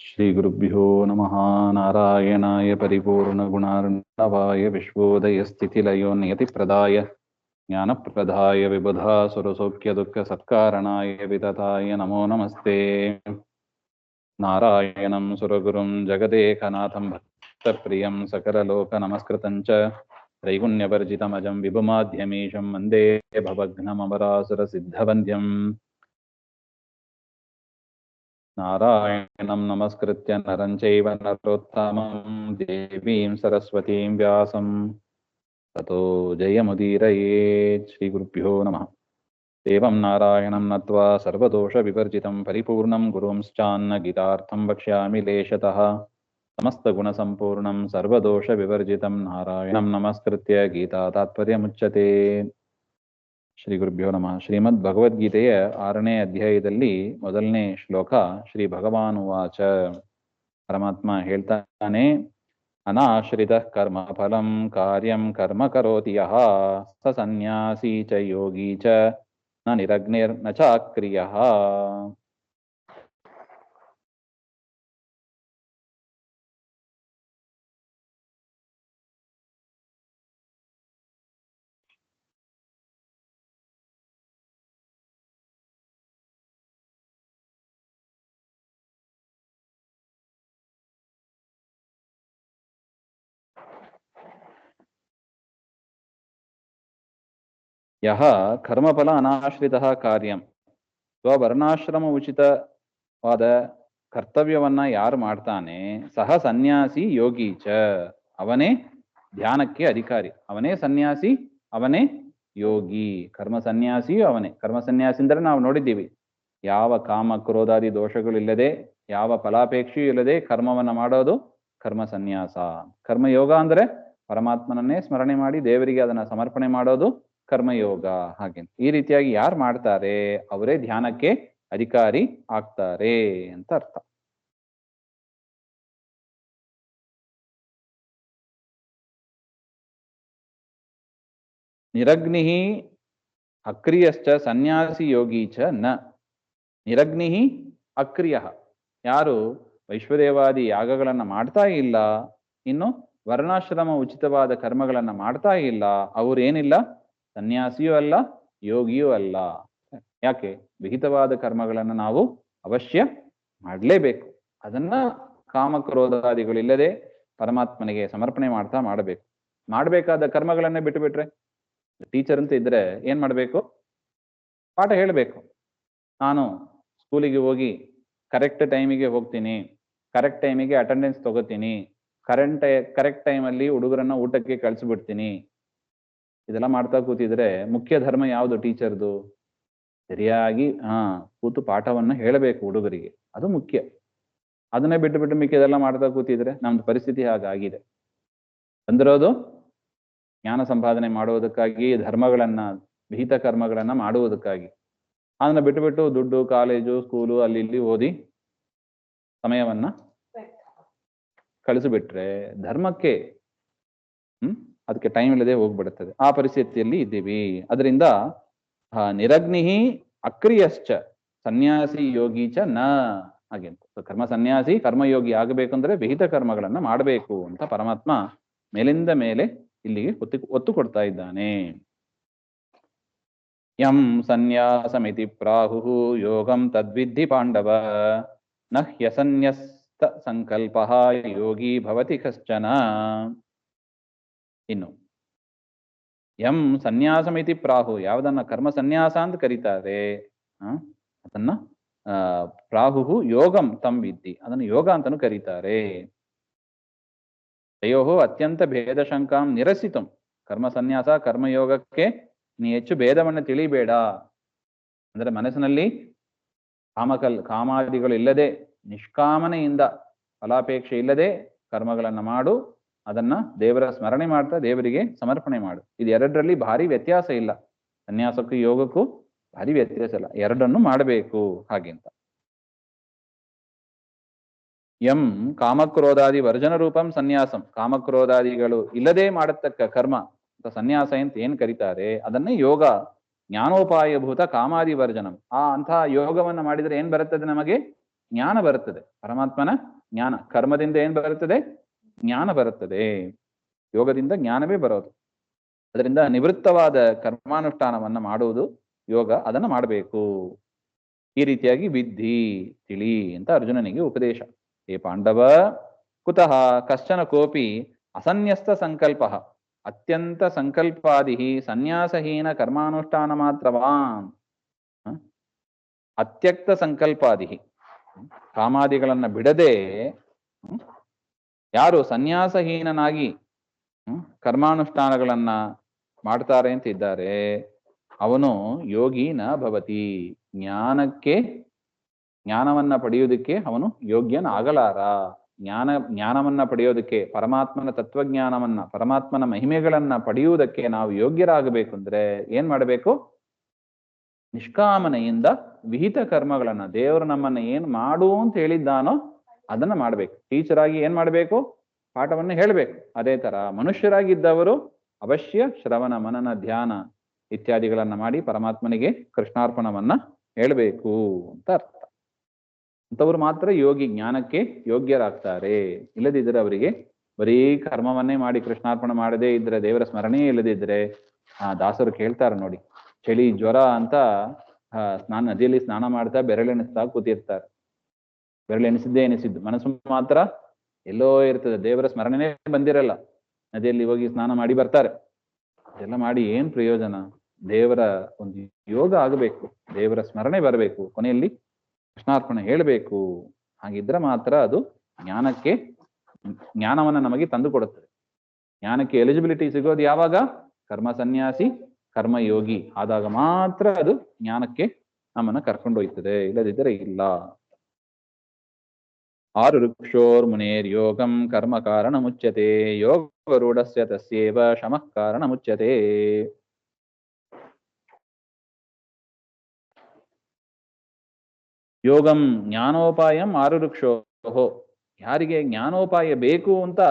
श्रीगुरुभ्यो नमः। नारायणाय परिपूर्णगुणार्णवाय विश्वोदयस्थितिलयो नियतिप्रदाय ज्ञानप्रदाय विबुधासुरसौख्यदुःखसत्कारणाय वितताय नमो नमस्ते। नारायणं सुरगुरुं जगदेकनाथं भक्तप्रियं सकललोकनमस्कृतं च त्रैगुण्यवर्जितमजं विभुमाध्यमीशं वन्दे भवघ्नममरासुरसिद्धवन्द्यम्। नारायणं नमस्कृत्य नरं चैव नरोत्तमं देवीं सरस्वतीं व्यासं ततो जयमुदीरयेत्। श्रीगुरुभ्यो नमः। देवं नारायणं नत्वा सर्वदोषविवर्जितं परिपूर्णं गुरुंश्चान्न गीतार्थं वक्ष्यामि लेशतः। समस्तगुणसम्पूर्णं सर्वदोषविवर्जितं नारायणं नमस्कृत्य गीता तात्पर्यमुच्यते। ಶ್ರೀ ಗುರುಭ್ಯೋ ನಮಃ. ಶ್ರೀಮದ್ ಭಗವದ್ಗೀತೆಯ 6ನೇ ಅಧ್ಯಾಯದಲ್ಲಿ ಮೊದಲನೇ ಶ್ಲೋಕ. ಶ್ರೀ ಭಗವಾನ್ ಉವಾಚ. ಪರಮಾತ್ಮ ಹೇಳ್ತಾನೆ, ಅನಾಶ್ರಿತ ಕರ್ಮ ಫಲಂ ಕಾರ್ಯಂ ಕರ್ಮ ಕರೋತಿ ಯಃ ಸ ಸನ್ಯಾಸಿ ಚ ಯೋಗಿ ಚ ನ ನಿರಗ್ನಿರ್ ನ ಚ ಅಕ್ರಿಯಃ. ಯಹ ಕರ್ಮಫಲ ಅನಾಶ್ರಿತಃ ಕಾರ್ಯಂ, ಸ್ವವರ್ಣಾಶ್ರಮ ಉಚಿತವಾದ ಕರ್ತವ್ಯವನ್ನ ಯಾರು ಮಾಡ್ತಾನೆ, ಸಹ ಸನ್ಯಾಸಿ ಯೋಗಿ ಚ, ಅವನೇ ಧ್ಯಾನಕ್ಕೆ ಅಧಿಕಾರಿ. ಅವನೇ ಸನ್ಯಾಸಿ, ಅವನೇ ಯೋಗಿ. ಕರ್ಮ ಸನ್ಯಾಸಿಯು ಅವನೇ. ಕರ್ಮ ಸನ್ಯಾಸಿ ಅಂದರೆ ನಾವು ನೋಡಿದ್ದೀವಿ, ಯಾವ ಕಾಮ ಕ್ರೋಧಾದಿ ದೋಷಗಳಿಲ್ಲದೆ, ಯಾವ ಫಲಾಪೇಕ್ಷೆಯೂ ಇಲ್ಲದೆ ಕರ್ಮವನ್ನ ಮಾಡೋದು ಕರ್ಮ ಸನ್ಯಾಸ. ಕರ್ಮಯೋಗ ಅಂದ್ರೆ ಪರಮಾತ್ಮನನ್ನೇ ಸ್ಮರಣೆ ಮಾಡಿ ದೇವರಿಗೆ ಅದನ್ನ ಸಮರ್ಪಣೆ ಮಾಡೋದು ಕರ್ಮಯೋಗ. ಹಾಗೆ ಈ ರೀತಿಯಾಗಿ ಯಾರು ಮಾಡ್ತಾರೆ ಅವರೇ ಧ್ಯಾನಕ್ಕೆ ಅಧಿಕಾರಿ ಆಗ್ತಾರೆ ಅಂತ ಅರ್ಥ. ನಿರಗ್ನಿ ಅಕ್ರಿಯಶ್ಚ ಸನ್ಯಾಸಿ ಯೋಗಿ ಚ ನ. ನಿರಗ್ನಿ ಅಕ್ರಿಯ, ಯಾರು ವೈಶ್ವದೇವಾದಿ ಯಾಗಗಳನ್ನ ಮಾಡ್ತಾ ಇಲ್ಲ, ಇನ್ನು ವರ್ಣಾಶ್ರಮ ಉಚಿತವಾದ ಕರ್ಮಗಳನ್ನ ಮಾಡ್ತಾ ಇಲ್ಲ, ಅವರೇನಿಲ್ಲ ಸನ್ಯಾಸಿಯೂ ಅಲ್ಲ ಯೋಗಿಯೂ ಅಲ್ಲ. ಯಾಕೆ? ವಿಹಿತವಾದ ಕರ್ಮಗಳನ್ನು ನಾವು ಅವಶ್ಯ ಮಾಡಲೇಬೇಕು. ಅದನ್ನ ಕಾಮಕ್ರೋಧಾದಿಗಳಿಲ್ಲದೆ ಪರಮಾತ್ಮನಿಗೆ ಸಮರ್ಪಣೆ ಮಾಡ್ತಾ ಮಾಡಬೇಕು. ಮಾಡಬೇಕಾದ ಕರ್ಮಗಳನ್ನೇ ಬಿಟ್ಟು ಬಿಟ್ರೆ, ಟೀಚರ್ ಅಂತ ಇದ್ರೆ ಏನ್ ಮಾಡ್ಬೇಕು? ಪಾಠ ಹೇಳಬೇಕು. ನಾನು ಸ್ಕೂಲಿಗೆ ಹೋಗಿ ಕರೆಕ್ಟ್ ಟೈಮಿಗೆ ಹೋಗ್ತೀನಿ, ಕರೆಕ್ಟ್ ಟೈಮಿಗೆ ಅಟೆಂಡೆನ್ಸ್ ತಗೋತೀನಿ, ಕರೆಕ್ಟ್ ಟೈಮಲ್ಲಿ ಹುಡುಗರನ್ನ ಊಟಕ್ಕೆ ಕಳಿಸ್ಬಿಡ್ತೀನಿ. ಇದೆಲ್ಲ ಮಾಡ್ತಾ ಕೂತಿದ್ರೆ ಮುಖ್ಯ ಧರ್ಮ ಯಾವುದು ಟೀಚರ್ದು? ಸರಿಯಾಗಿ ಕೂತು ಪಾಠವನ್ನ ಹೇಳಬೇಕು ಹುಡುಗರಿಗೆ, ಅದು ಮುಖ್ಯ. ಅದನ್ನೇ ಬಿಟ್ಟು ಮಿಕ್ಕಿದೆಲ್ಲ ಮಾಡ್ತಾ ಕೂತಿದ್ರೆ ನಮ್ದು ಪರಿಸ್ಥಿತಿ ಹಾಗಾಗಿದೆ. ಬಂದಿರೋದು ಜ್ಞಾನ ಸಂಪಾದನೆ ಮಾಡುವುದಕ್ಕಾಗಿ, ಧರ್ಮಗಳನ್ನ ವಿಹಿತ ಕರ್ಮಗಳನ್ನ ಮಾಡುವುದಕ್ಕಾಗಿ. ಅದನ್ನ ಬಿಟ್ಟು ದುಡ್ಡು, ಕಾಲೇಜು, ಸ್ಕೂಲು ಅಲ್ಲಿ ಇಲ್ಲಿ ಓದಿ ಸಮಯವನ್ನ ಕಳಿಸಿಬಿಟ್ರೆ ಧರ್ಮಕ್ಕೆ ಅದಕ್ಕೆ ಟೈಮ್ ಇಲ್ಲದೆ ಹೋಗ್ಬಿಡುತ್ತದೆ. ಆ ಪರಿಸ್ಥಿತಿಯಲ್ಲಿ ಇದ್ದೀವಿ. ಅದರಿಂದ ನಿರಗ್ನಿ ಅಕ್ರಿಯಶ್ಚ ಸನ್ಯಾಸಿ ಯೋಗಿ ಚ ನ. ಹಾಗೆಂತ ಕರ್ಮ ಸನ್ಯಾಸಿ ಕರ್ಮಯೋಗಿ ಆಗಬೇಕಂದ್ರೆ ವಿಹಿತ ಕರ್ಮಗಳನ್ನ ಮಾಡಬೇಕು ಅಂತ ಪರಮಾತ್ಮ ಮೇಲಿಂದ ಮೇಲೆ ಇಲ್ಲಿಗೆ ಒತ್ತು ಕೊಡ್ತಾ ಇದ್ದಾನೆ. ಯಂ ಸನ್ಯಾಸಮಿತಿ ಪ್ರಾಹು ಯೋಗಂ ತದ್ವಿಧಿ ಪಾಂಡವ, ನ ಹ್ಯಸನ್ಯಸ್ತ ಸಂಕಲ್ಪ ಯೋಗಿ ಭವತಿ ಕಶ್ಚನ. ಇನ್ನು ಯಂ ಸನ್ಯಾಸಮಿತಿ ಪ್ರಾಹು, ಯಾವುದನ್ನ ಕರ್ಮ ಸನ್ಯಾಸ ಅಂತ ಕರೀತಾರೆ ಅದನ್ನ ಪ್ರಾಹು ಯೋಗಂ ತಂ ವಿದ್ಧಿ, ಅದನ್ನು ಯೋಗ ಅಂತಾನು ಕರೀತಾರೆ. ತಯೋಹೋ ಅತ್ಯಂತ ಭೇದ ಶಂಕಾಂ ನಿರಸಿತಂ. ಕರ್ಮ ಸನ್ಯಾಸ ಕರ್ಮಯೋಗಕ್ಕೆ ನೀ ಹೆಚ್ಚು ಭೇದವನ್ನು ತಿಳಿಬೇಡ. ಅಂದ್ರೆ ಮನಸ್ಸಿನಲ್ಲಿ ಕಾಮಾದಿಗಳು ಇಲ್ಲದೆ ನಿಷ್ಕಾಮನೆಯಿಂದ ಫಲಾಪೇಕ್ಷೆ ಇಲ್ಲದೆ ಕರ್ಮಗಳನ್ನ ಮಾಡು. ಅದನ್ನ ದೇವರ ಸ್ಮರಣೆ ಮಾಡ್ತಾ ದೇವರಿಗೆ ಸಮರ್ಪಣೆ ಮಾಡು. ಇದು ಎರಡರಲ್ಲಿ ಭಾರಿ ವ್ಯತ್ಯಾಸ ಇಲ್ಲ. ಸನ್ಯಾಸಕ್ಕೂ ಯೋಗಕ್ಕೂ ಭಾರಿ ವ್ಯತ್ಯಾಸ ಇಲ್ಲ, ಎರಡನ್ನು ಮಾಡಬೇಕು. ಹಾಗೆಂತ ಯಂ ಕಾಮಕ್ರೋಧಾದಿ ವರ್ಜನ ರೂಪಂ ಸನ್ಯಾಸಂ, ಕಾಮಕ್ರೋಧಾದಿಗಳು ಇಲ್ಲದೆ ಮಾಡತಕ್ಕ ಕರ್ಮ ಸನ್ಯಾಸ ಅಂತ ಏನ್ ಕರೀತಾರೆ ಅದನ್ನೇ ಯೋಗ ಜ್ಞಾನೋಪಾಯಭೂತ ಕಾಮಾದಿ ವರ್ಜನಂ. ಅಂತಹ ಯೋಗವನ್ನ ಮಾಡಿದ್ರೆ ಏನ್ ಬರುತ್ತದೆ ನಮಗೆ? ಜ್ಞಾನ ಬರುತ್ತದೆ. ಪರಮಾತ್ಮನ ಜ್ಞಾನ, ಕರ್ಮದಿಂದ ಏನ್ ಬರುತ್ತದೆ? ಜ್ಞಾನ ಬರುತ್ತದೆ. ಯೋಗದಿಂದ ಜ್ಞಾನವೇ ಬರೋದು. ಅದರಿಂದ ನಿವೃತ್ತವಾದ ಕರ್ಮಾನುಷ್ಠಾನವನ್ನ ಮಾಡುವುದು ಯೋಗ, ಅದನ್ನ ಮಾಡಬೇಕು. ಈ ರೀತಿಯಾಗಿ ವಿದ್ಧಿ, ತಿಳಿ ಅಂತ ಅರ್ಜುನನಿಗೆ ಉಪದೇಶ. ಹೇ ಪಾಂಡವ, ಕುತಃ ಕಶ್ಚನ ಕೋಪಿ ಅಸನ್ಯಸ್ತ ಸಂಕಲ್ಪ ಅತ್ಯಂತ ಸಂಕಲ್ಪಾದಿ ಸನ್ಯಾಸಹೀನ ಕರ್ಮಾನುಷ್ಠಾನ ಮಾತ್ರವಾನ್. ಅತ್ಯಕ್ತ ಸಂಕಲ್ಪಾದಿ, ಕಾಮಾದಿಗಳನ್ನ ಬಿಡದೆ ಯಾರು ಸನ್ಯಾಸಹೀನನಾಗಿ ಕರ್ಮಾನುಷ್ಠಾನಗಳನ್ನ ಮಾಡ್ತಾರೆ ಅಂತ ಇದ್ದಾರೆ, ಅವನು ಯೋಗಿ ನ ಭವತಿ. ಜ್ಞಾನವನ್ನ ಪಡೆಯುವುದಕ್ಕೆ ಅವನು ಯೋಗ್ಯನಾಗಲಾರ. ಜ್ಞಾನವನ್ನ ಪಡೆಯೋದಕ್ಕೆ, ಪರಮಾತ್ಮನ ತತ್ವಜ್ಞಾನವನ್ನ, ಪರಮಾತ್ಮನ ಮಹಿಮೆಗಳನ್ನ ಪಡೆಯುವುದಕ್ಕೆ ನಾವು ಯೋಗ್ಯರಾಗಬೇಕು ಅಂದ್ರೆ ಏನ್ ಮಾಡಬೇಕು? ನಿಷ್ಕಾಮನೆಯಿಂದ ವಿಹಿತ ಕರ್ಮಗಳನ್ನ, ದೇವರು ನಮ್ಮನ್ನ ಏನ್ ಮಾಡು ಅಂತ ಹೇಳಿದ್ದಾನೋ ಅದನ್ನ ಮಾಡ್ಬೇಕು. ಟೀಚರ್ ಆಗಿ ಏನ್ ಮಾಡ್ಬೇಕು? ಪಾಠವನ್ನು ಹೇಳ್ಬೇಕು. ಅದೇ ತರ ಮನುಷ್ಯರಾಗಿದ್ದವರು ಅವಶ್ಯ ಶ್ರವಣ, ಮನನ, ಧ್ಯಾನ ಇತ್ಯಾದಿಗಳನ್ನ ಮಾಡಿ ಪರಮಾತ್ಮನಿಗೆ ಕೃಷ್ಣಾರ್ಪಣವನ್ನ ಹೇಳ್ಬೇಕು ಅಂತ ಅರ್ಥ. ಅಂತವ್ರು ಮಾತ್ರ ಯೋಗಿ, ಜ್ಞಾನಕ್ಕೆ ಯೋಗ್ಯರಾಗ್ತಾರೆ. ಇಲ್ಲದಿದ್ದರೆ ಅವರಿಗೆ ಬರೀ ಕರ್ಮವನ್ನೇ ಮಾಡಿ ಕೃಷ್ಣಾರ್ಪಣೆ ಮಾಡದೇ ಇದ್ರೆ, ದೇವರ ಸ್ಮರಣೆ ಇಲ್ಲದಿದ್ರೆ, ದಾಸರು ಕೇಳ್ತಾರೆ ನೋಡಿ, ಚಳಿ ಜ್ವರ ಅಂತ ನದಿಯಲ್ಲಿ ಸ್ನಾನ ಮಾಡ್ತಾ ಬೆರಳೆಣಿಸ್ತಾ ಕೂತಿರ್ತಾರೆ. ಬೆರಳೆಣಿಸಿದ್ದೇ ಎನಿಸಿದ್ದು, ಮನಸ್ಸು ಮಾತ್ರ ಎಲ್ಲೋ ಇರ್ತದೆ, ದೇವರ ಸ್ಮರಣೆನೇ ಬಂದಿರಲ್ಲ. ನದಿಯಲ್ಲಿ ಹೋಗಿ ಸ್ನಾನ ಮಾಡಿ ಬರ್ತಾರೆ. ಇದೆಲ್ಲ ಮಾಡಿ ಏನ್ ಪ್ರಯೋಜನ? ದೇವರ ಒಂದು ಯೋಗ ಆಗಬೇಕು, ದೇವರ ಸ್ಮರಣೆ ಬರಬೇಕು, ಕೊನೆಯಲ್ಲಿ ಕೃಷ್ಣಾರ್ಪಣೆ ಹೇಳಬೇಕು. ಹಾಗಿದ್ರೆ ಮಾತ್ರ ಅದು ಜ್ಞಾನವನ್ನ ನಮಗೆ ತಂದು ಕೊಡುತ್ತದೆ. ಜ್ಞಾನಕ್ಕೆ ಎಲಿಜಿಬಿಲಿಟಿ ಸಿಗೋದು ಯಾವಾಗ? ಕರ್ಮ ಸನ್ಯಾಸಿ, ಕರ್ಮಯೋಗಿ ಆದಾಗ ಮಾತ್ರ ಅದು ಜ್ಞಾನಕ್ಕೆ ನಮ್ಮನ್ನ ಕರ್ಕೊಂಡೊಯ್ತದೆ, ಇಲ್ಲದಿದ್ದರೆ ಇಲ್ಲ. ಆರು ಋಕ್ಷೋರ್ ಮುನೇರ್ ಯೋಗಂ ಕರ್ಮ ಕಾರಣ ಮುಚ್ಯತೆ, ಯೋಗ ರೂಢಸ್ಯ ತಸ್ಯೇವ ಶಮಃ ಕಾರಣ ಮುಚ್ಯತೆ. ಯೋಗಂ ಜ್ಞಾನೋಪಾಯಂ ಆರು ಋಕ್ಷೋಹೋ, ಯಾರಿಗೆ ಜ್ಞಾನೋಪಾಯ ಬೇಕು ಅಂತ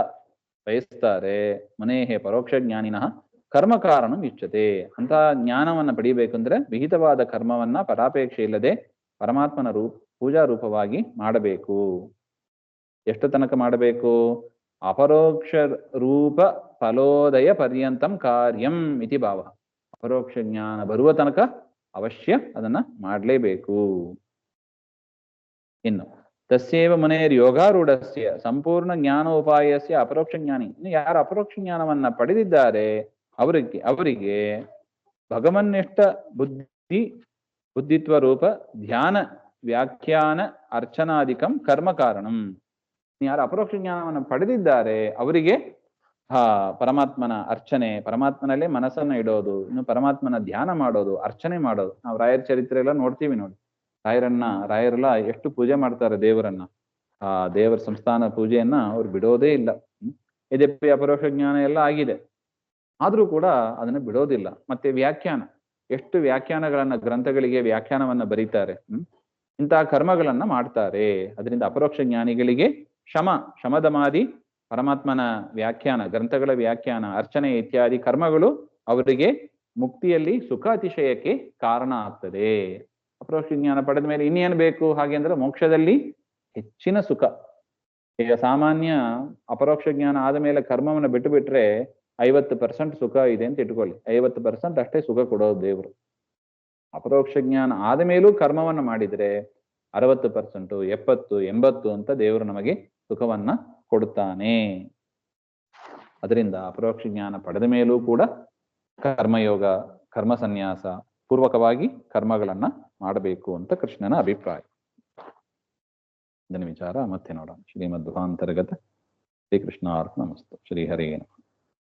ಬಯಸ್ತಾರೆ, ಮುನೇಹೇ ಪರೋಕ್ಷ ಜ್ಞಾನಿನಃ ಕರ್ಮ ಕಾರಣ ಮುಚ್ಯತೆ. ಅಂತ ಜ್ಞಾನವನ್ನ ಪಡಿಬೇಕಂದ್ರೆ ವಿಹಿತವಾದ ಕರ್ಮವನ್ನ ಪರಾಪೇಕ್ಷೆ ಇಲ್ಲದೆ ಪರಮಾತ್ಮನ ಪೂಜಾ ರೂಪವಾಗಿ ಮಾಡಬೇಕು. ಎಷ್ಟು ತನಕ ಮಾಡಬೇಕು? ಅಪರೋಕ್ಷ ರೂಪ ಫಲೋದಯ ಪರ್ಯಂತಂ ಕಾರ್ಯಂ ಇತಿ ಭಾವ. ಅಪರೋಕ್ಷ ಜ್ಞಾನ ಬರುವ ತನಕ ಅವಶ್ಯ ಅದನ್ನ ಮಾಡಲೇಬೇಕು. ಇನ್ನು ತಸ್ಯೇವ ಮುನೇರ್ ಯೋಗಾರೂಢಸ್ಯ ಸಂಪೂರ್ಣ ಜ್ಞಾನೋಪಾಯಸ್ಯ ಅಪರೋಕ್ಷ ಜ್ಞಾನಿ. ಇನ್ನು ಯಾರು ಅಪರೋಕ್ಷ ಜ್ಞಾನವನ್ನ ಪಡೆದಿದ್ದಾರೆ ಅವರಿಗೆ ಭಗವನ್ನಿಷ್ಠ ಬುದ್ಧಿತ್ವ ರೂಪ ಧ್ಯಾನ ವ್ಯಾಖ್ಯಾನ ಅರ್ಚನಾಧಿಕಂ ಕರ್ಮ ಕಾರಣಂ. ಯಾರು ಅಪರೋಕ್ಷ ಜ್ಞಾನವನ್ನು ಪಡೆದಿದ್ದಾರೆ ಅವರಿಗೆ ಪರಮಾತ್ಮನ ಅರ್ಚನೆ, ಪರಮಾತ್ಮನಲ್ಲೇ ಮನಸ್ಸನ್ನ ಇಡೋದು, ಇನ್ನು ಪರಮಾತ್ಮನ ಧ್ಯಾನ ಮಾಡೋದು, ಅರ್ಚನೆ ಮಾಡೋದು. ನಾವು ರಾಯರ ಚರಿತ್ರೆ ಎಲ್ಲ ನೋಡ್ತೀವಿ ನೋಡಿ. ರಾಯರೆಲ್ಲ ಎಷ್ಟು ಪೂಜೆ ಮಾಡ್ತಾರೆ ದೇವರನ್ನ. ದೇವರ ಸಂಸ್ಥಾನ ಪೂಜೆಯನ್ನ ಅವ್ರು ಬಿಡೋದೇ ಇಲ್ಲ. ಯದ್ಯಪಿ ಅಪರೋಕ್ಷ ಜ್ಞಾನ ಎಲ್ಲ ಆಗಿದೆ, ಆದ್ರೂ ಕೂಡ ಅದನ್ನ ಬಿಡೋದಿಲ್ಲ. ಮತ್ತೆ ವ್ಯಾಖ್ಯಾನ, ಎಷ್ಟು ವ್ಯಾಖ್ಯಾನಗಳನ್ನ, ಗ್ರಂಥಗಳಿಗೆ ವ್ಯಾಖ್ಯಾನವನ್ನ ಬರೀತಾರೆ. ಇಂತಹ ಕರ್ಮಗಳನ್ನ ಮಾಡ್ತಾರೆ. ಅದರಿಂದ ಅಪರೋಕ್ಷ ಜ್ಞಾನಿಗಳಿಗೆ ಶಮದಮಾದಿ ಪರಮಾತ್ಮನ ವ್ಯಾಖ್ಯಾನ, ಗ್ರಂಥಗಳ ವ್ಯಾಖ್ಯಾನ, ಅರ್ಚನೆ ಇತ್ಯಾದಿ ಕರ್ಮಗಳು ಅವರಿಗೆ ಮುಕ್ತಿಯಲ್ಲಿ ಸುಖ ಅತಿಶಯಕ್ಕೆ ಕಾರಣ ಆಗ್ತದೆ. ಅಪರೋಕ್ಷ ಜ್ಞಾನ ಪಡೆದ ಮೇಲೆ ಇನ್ನೇನು ಬೇಕು? ಹಾಗೆ ಅಂದ್ರೆ ಮೋಕ್ಷದಲ್ಲಿ ಹೆಚ್ಚಿನ ಸುಖ. ಈಗ ಸಾಮಾನ್ಯ ಅಪರೋಕ್ಷ ಜ್ಞಾನ ಆದ ಮೇಲೆ ಕರ್ಮವನ್ನು ಬಿಟ್ಟು ಬಿಟ್ರೆ 50% ಸುಖ ಇದೆ ಅಂತ ಇಟ್ಕೊಳ್ಳಿ. 50% ಅಷ್ಟೇ ಸುಖ ಕೊಡೋದು ದೇವರು. ಅಪರೋಕ್ಷ ಜ್ಞಾನ ಆದ ಮೇಲೂ ಕರ್ಮವನ್ನ ಮಾಡಿದ್ರೆ 60%, 70, 80 ಅಂತ ದೇವರು ನಮಗೆ ಸುಖವನ್ನ ಕೊಡುತ್ತಾನೆ. ಅದರಿಂದ ಅಪರೋಕ್ಷ ಜ್ಞಾನ ಪಡೆದ ಮೇಲೂ ಕೂಡ ಕರ್ಮಯೋಗ, ಕರ್ಮ ಸನ್ಯಾಸ ಪೂರ್ವಕವಾಗಿ ಕರ್ಮಗಳನ್ನ ಮಾಡಬೇಕು ಅಂತ ಕೃಷ್ಣನ ಅಭಿಪ್ರಾಯ. ಇದನ್ನ ವಿಚಾರ ಮತ್ತೆ ನೋಡೋಣ. ಶ್ರೀಮದ್ ದುಹಾಂತರ್ಗತ ಶ್ರೀಕೃಷ್ಣಾರ್ಪಣಮಸ್ತು. ಶ್ರೀಹರೇ ನಮಃ.